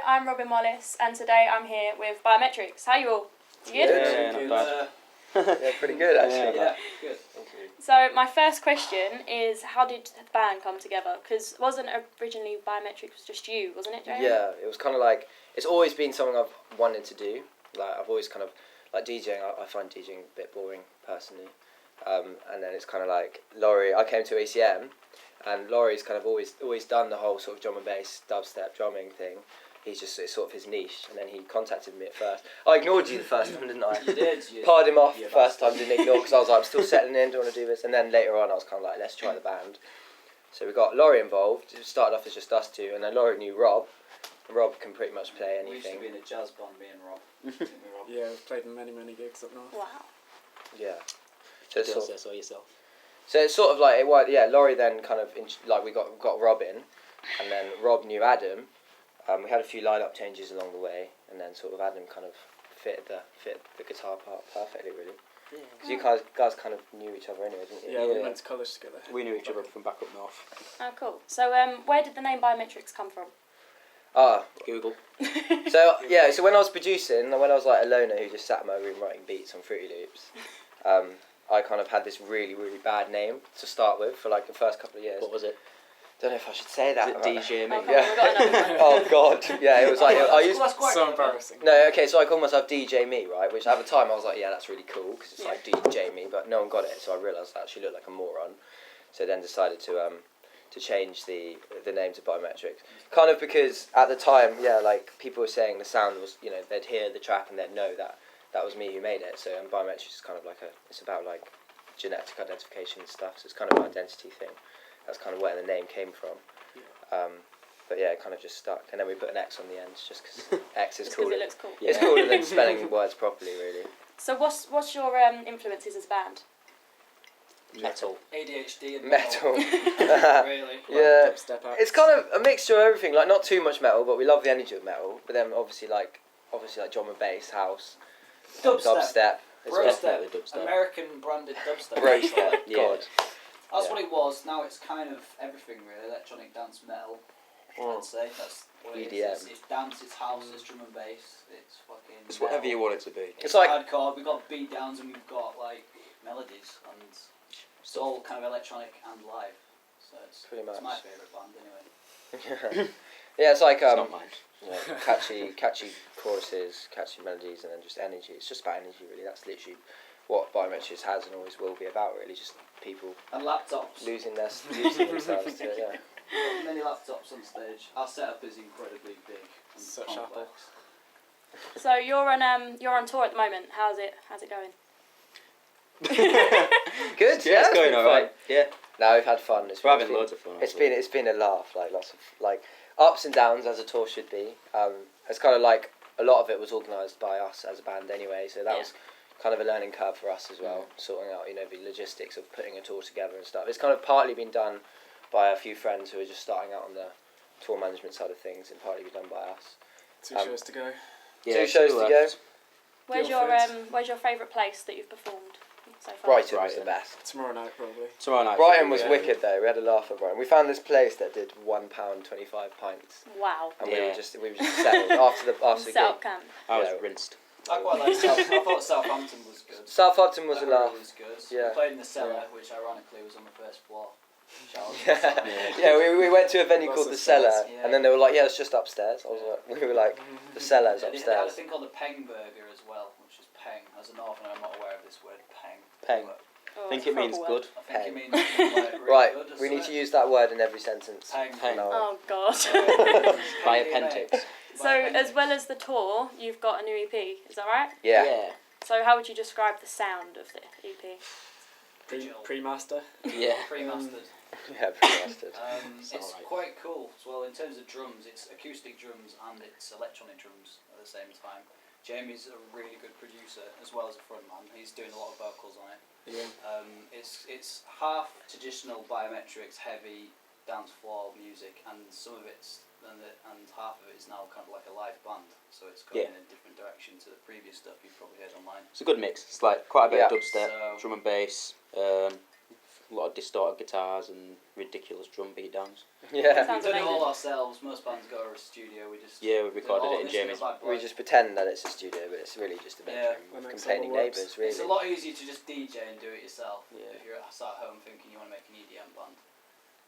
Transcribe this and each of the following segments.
I'm Robyn Wallis, and today I'm here with Biometrix. How are you all? You good? Yeah, not bad. Yeah, pretty good actually. Yeah, good. Thank you. So my first question is, how did the band come together? Because wasn't originally Biometrix was just you, wasn't it, Jeremy? Yeah, it was kind of like, it's always been something I've wanted to do. Like I've always kind of, like DJing, I find DJing a bit boring personally. And then it's kind of like, Laurie, I came to ACM, and Laurie's kind of always done the whole sort of drum and bass, dubstep, drumming thing. It's sort of his niche, and then he contacted me at first. I ignored you the first time, didn't I? You did. Parred him off the first time, didn't ignore, because I was like, I'm still settling in, don't want to do this. And then later on, I was kind of like, let's try the band. So we got Laurie involved. It started off as just us two, and then Laurie knew Rob. Rob can pretty much play anything. We used to be in a jazz band, me and Rob. Yeah, we've played in many gigs up north. Wow. Yeah. So it's sort of, so yourself. so it's sort of like, Laurie then kind of, like we got Robyn, and then Rob knew Adam. We had a few line-up changes along the way, and then sort of Adam kind of fit the guitar part perfectly, really. Because you guys kind of knew each other anyway, didn't you? Yeah, we went to college together. We knew each other from back up north. Oh, cool. So where did the name Biometrix come from? Google. So when I was producing, when I was like a loner who just sat in my room writing beats on Fruity Loops, I kind of had this really bad name to start with for like the first couple of years. What was it? Don't know if I should say that. Was it DJ Me? Okay, Yeah. we've got another one. Oh God, yeah, it was like I used. So embarrassing. No, okay, so I called myself DJ Me, right? Which at the time I was like, yeah, that's really cool because it's like DJ Me, but no one got it, so I realised I actually looked like a moron. So then decided to change the name to Biometrix, kind of because at the time, like people were saying the sound was, they'd hear the track and they'd know that was me who made it. So Biometrix is kind of like it's about like genetic identification and stuff. So it's kind of an identity thing. That's kind of where the name came from. But yeah, it kind of just stuck. And then we put an X on the end just because X is Just cooler. because it looks cool. It's cooler than spelling words properly, really. So what's your influences as a band? Metal. ADHD and Metal. really. Yeah. Dubstep acts. It's kind of a mixture of everything. Like not too much metal, but we love the energy of metal. But then obviously like drum and bass, house, dubstep. Brostep. Dubstep. American branded dubstep. Brostep. Yeah. God. That's what it was. Now it's kind of everything really. Electronic dance metal. I'd say that's what it EDM. is. It's dance, it's house, it's drum and bass. It's fucking. It's whatever metal. you want it to be. It's like hardcore. We've got beat downs and we've got like melodies and it's all kind of electronic and live. So it's Pretty much. It's my favourite band anyway. Yeah, it's like It's not mine. catchy choruses, catchy melodies, and then just energy. It's just about energy, really. That's literally what Biometrix has and always will be about, really. Just people And laptops. losing themselves to it. Yeah. Got many laptops on stage. Our setup is incredibly big and Such complex. So you're on tour at the moment. How's it going? Good. Yeah, it's going alright. Yeah. No, we've had fun. We're having loads of fun. It's been a laugh. Like lots of like ups and downs as a tour should be. It's kind of like a lot of it was organised by us as a band anyway. So that was kind of a learning curve for us as well, sorting out the logistics of putting a tour together and stuff. It's kind of partly been done by a few friends who are just starting out on the tour management side of things, and partly been done by us. 2 shows to go. Yeah, 2 shows to go. Where's your favourite place that you've performed so far? Brighton was the best. Tomorrow night, probably. Tomorrow night. Brighton was wicked though. We had a laugh at Brighton. We found this place that did £1.25 pints, Wow. and we were just settled after the Set gig. up camp. I was rinsed. I quite like I thought Southampton was good. Southampton was a laugh. Was good. Yeah. We played in the cellar, which ironically was on the first floor. We went to a venue Lots called of The Cellar, stairs, and then they were like, "Yeah, it's just upstairs." I was like, we were like, "The Cellar's They had a upstairs." thing called the Peng Burger as well, which is Peng. As a northerner, I'm not aware of this word, Peng. Peng. But Oh, I think it's it a means horrible good. I think Peng. it means like, really Right, good, we need doesn't to it? use that word in every sentence. Peng. from now on. Oh God. Biometrix. So as well as the tour, you've got a new EP. Is that right? Yeah. So how would you describe the sound of the E EP? Digital. Pre-master. Yeah. Pre-mastered. Yeah, pretty bastard. It's alright. quite cool as well in terms of drums. It's acoustic drums and it's electronic drums at the same time. Jamie's a really good producer as well as a frontman. He's doing a lot of vocals on it. Yeah. It's half traditional Biometrix heavy dance floor music, and some of it's and half of it is now kind of like a live band. So it's going in a different direction to the previous stuff you've probably heard online. It's a good mix. It's like quite a bit of dubstep, So- drum and bass, A lot of distorted guitars and ridiculous drum beat downs. Yeah. Sounds We've done it all amazing. ourselves. Most bands go to a studio. We just Yeah, we recorded it in Jamie's. We just pretend that it's a studio, but it's really just a bedroom When with it's complaining all works. neighbours, really. It's a lot easier to just DJ and do it yourself. Yeah. If you're sat at home thinking you want to make an EDM band.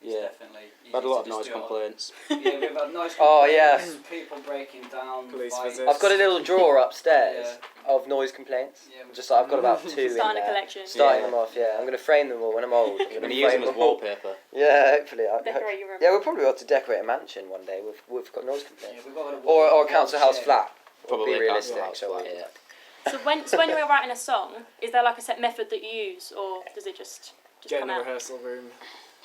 It's Yeah. definitely We had a lot of easier to noise just do it on- complaints. Yeah, we've had noise Oh, complaints, yeah. people breaking down, Police fights. visits. I've got a little drawer upstairs Yeah. of noise complaints. Yeah, we- Just like I've got about 2 in Starting a there. collection. Starting Yeah. them off, yeah. I'm going to frame them all when I'm old. I'm I'm going going to to use frame them as them all. wallpaper. Yeah, hopefully. Decorate your room. Yeah, we'll probably have to decorate a mansion one day. We've got noise Yeah, complaints. we've got a Or a council house shame. flat. Probably Be a council realistic, house shall flat, we? yeah. So when you're writing a song, is there like a set method that you use, or does it just Get in come the out? rehearsal room.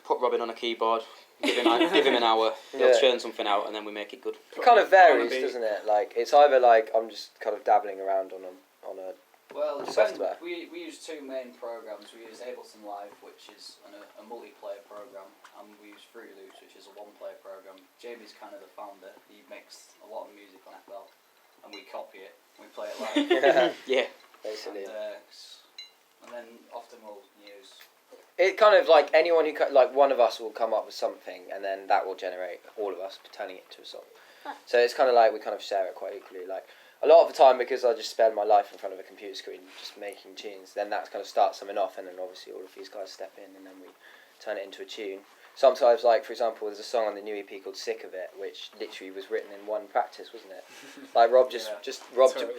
Put Robyn on a keyboard, give him an hour, he'll Yeah. churn something out, and then we make it good. It kind of Put on a varies, beat. doesn't it? Like, it's either like I'm just kind of dabbling around on a Well, it depends. Software. We use two main programs. We use Ableton Live, which is a multiplayer program, and we use FullVolume, which is a one-player program. Jamie's kind of the founder. He makes a lot of music on FL, and we copy it. We play it live. yeah, Yeah. basically. And then often we'll use. It kind of like anyone who like one of us will come up with something, and then that will generate all of us turning it into a song. Huh. So it's kind of like we kind of share it quite equally. Like a lot of the time, because I just spend my life in front of a computer screen just making tunes, then that kind of starts something off, and then obviously all of these guys step in, and then we turn it into a tune. Sometimes, like for example, there's a song on the new EP called "Sick of It," which literally was written in one practice, wasn't it? Like Rob Totally.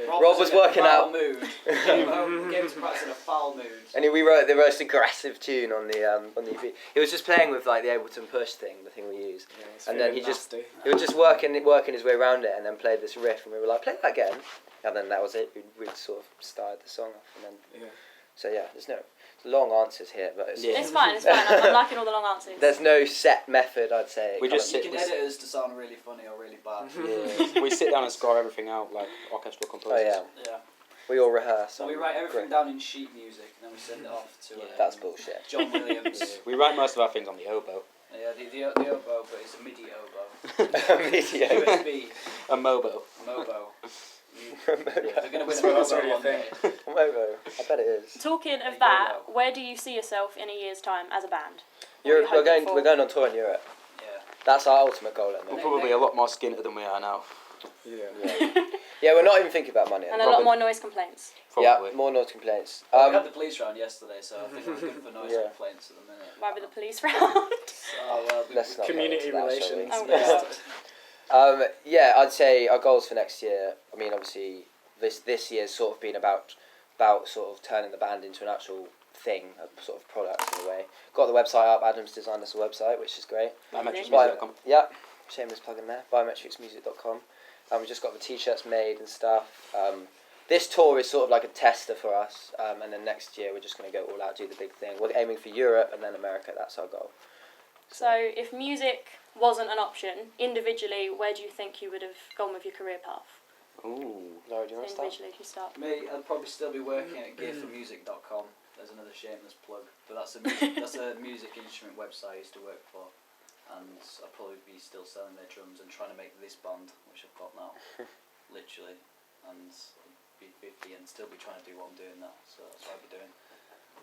Rob was in a working foul out. mood. Came home, came to practice in a foul mood. And we wrote the most aggressive tune on the EP. He was just playing with like the Ableton Push thing, the thing we use. Yeah, it's And then feeling he just- nasty. He was just working his way around it, and then played this riff, and we were like, play that again. And then that was it. We'd sort of started the song off, and then Yeah. so yeah, there's long answers here, but it's, Yeah. It's fine. I'm liking all the long answers. there's no set method, I'd say. We Kind just of- You can edit us to sound really funny or really bad. Yeah. We sit down and score everything out like orchestral oh composers. yeah, Yeah. we all rehearse. So we write everything down in sheet music, and then we send it off to. Yeah. That's bullshit. John Williams. We write most of our things on the oboe. Yeah, the oboe, but it's a MIDI oboe. Media. USB, A mobo. mobo. Mobo. They're going to win a That's mobo already a one thing. day. Mobo. I bet it is. Talking There of you that, go. where do you see yourself in a year's time as a band? What are Europe, you hoping for? we're going on tour in Europe. Yeah. That's our ultimate goal at the We're moment. probably a lot more skinny than we are now. Yeah. Yeah. Yeah, we're not even thinking about money. And a lot more noise complaints. Probably. Yeah, more noise complaints. Well, we had the police round yesterday, so I think we're good for noise Yeah. complaints at the minute. Why with the police round? Oh, well, Let's not Community go into that, shall we? relations. Oh, God. Yeah, I'd say our goals for next year. I mean, obviously, this year's sort of been about sort of turning the band into an actual thing, a sort of product in a way. Got the website up. Adam's designed us a website, which is great. Biometrix.com. Yeah, shameless plug in there. Biometricsmusic.com. We've just got the t-shirts made and stuff. This tour is sort of like a tester for us, and then next year we're just going to go all out, do the big thing. We're aiming for Europe and then America. That's our goal. So, if music wasn't an option, individually, where do you think you would have gone with your career path? Ooh. Laura, do you want to start? Individually, if you start. Me, I'd probably still be working at gearformusic.com. There's another shameless plug, but that's a music instrument website I used to work for, and I'd probably be still selling their drums and trying to make this band, which I've got now, literally, and be 50 and still be trying to do what I'm doing now. So that's what I'd be doing.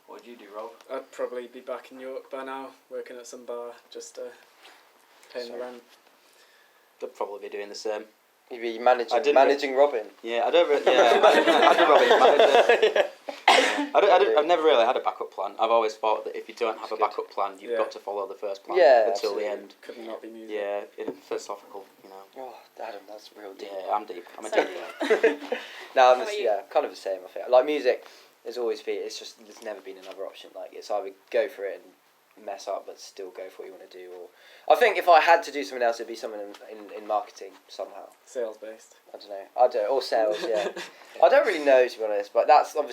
What would you do, Rob? I'd probably be back in York by now, working at some bar, just paying the rent. They'd probably be doing the same. You'd be I didn't managing Robyn. Yeah, I don't really. Yeah, I do Robyn. Manager. I've never really had a backup plan. I've always thought that if you don't have a backup plan, you've Yeah. got to follow the first plan Yeah, until absolutely. the end. Could not be music. Yeah, in philosophical, you know. Oh, Adam, that's real deep. Yeah, I'm deep. I'm a So deep deep. guy. No, How about you? kind of the same. I think like music has always been. It's just there's never been another option. Like it's either go for it and mess up, but still go for what you want to do. Or I think if I had to do something else, it'd be something in marketing somehow. Sales based. I don't know, or sales. Yeah, I don't really know to be honest. But that's sort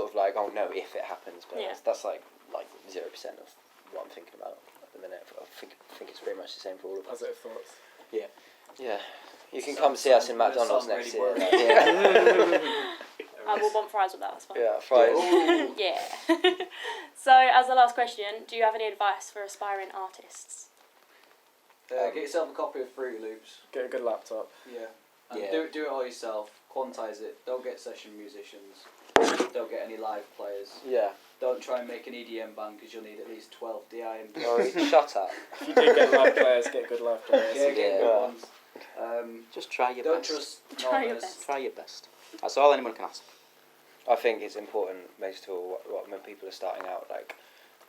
of like oh no, if it happens. But Yeah. that's like 0% of what I'm thinking about at the minute. I think it's pretty much the same for all of us. Positive thoughts. Yeah, you can come see us in Sounds McDonald's really next year. worried. like, yeah. I will want fries with that, that's fine. Yeah, fries. Yeah. So, as the last question, do you have any advice for aspiring artists? Get yourself a copy of FullVolume. Get a good laptop. Yeah. And Yeah. do it all yourself. Quantize it. Don't get session musicians. don't get any live players. Yeah. Don't try and make an EDM band because you'll need at least 12 DI and Oh, shut up. If you do get live players, get good live players. get Yeah. good ones. Just try your Don't best. trust Try your novice. best. Try your best. That's all anyone can ask. I think it's important, most of all, what when people are starting out, like,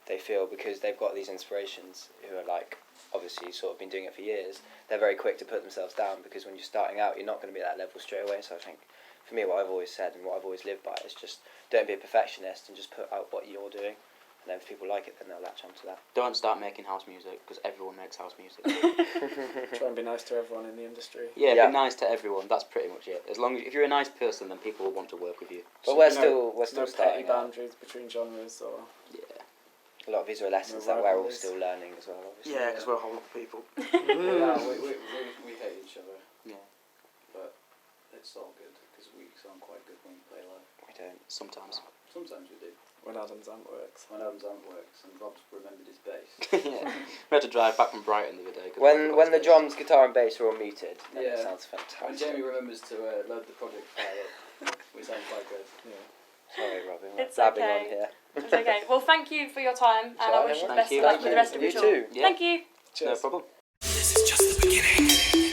they feel because they've got these inspirations who are, like, obviously sort of been doing it for years, they're very quick to put themselves down because when you're starting out, you're not going to be at that level straight away. So I think, for me, what I've always said and what I've always lived by is just don't be a perfectionist and just put out what you're doing. And then if people like it, then they'll latch onto that. Don't start making house music because everyone makes house music. Try and be nice to everyone in the industry. Yeah, Yeah. be nice to everyone. That's pretty much it. As long as if you're a nice person, then people will want to work with you. But So, we're you know, still no petty starting out. boundaries between genres or. Yeah. A lot of these are lessons No that we're all rivalries. still learning as well, obviously. Yeah, because we're horrible people. Yeah, we hate each other, Yeah. but it's all good because we sound quite good when we play live. We don't. Sometimes. Sometimes we do. When Adam's amp works. When Adam's amp works and Rob's remembered his bass. Yeah. We had to drive back from Brighton the other day. 'cause we When forgot the space. drums, guitar and bass are all muted, then it Yeah. sounds When fantastic. Jamie remembers to load the project file up, we sound quite good. Yeah. Sorry, Robyn, we're It's blabbing okay. on here. It's okay. Well, thank you for your time, and I Sorry, wish you the no best worries. of luck Thank with you. the rest of You your tour. too. Yeah. Thank you. No Cheers. problem. This is just the beginning.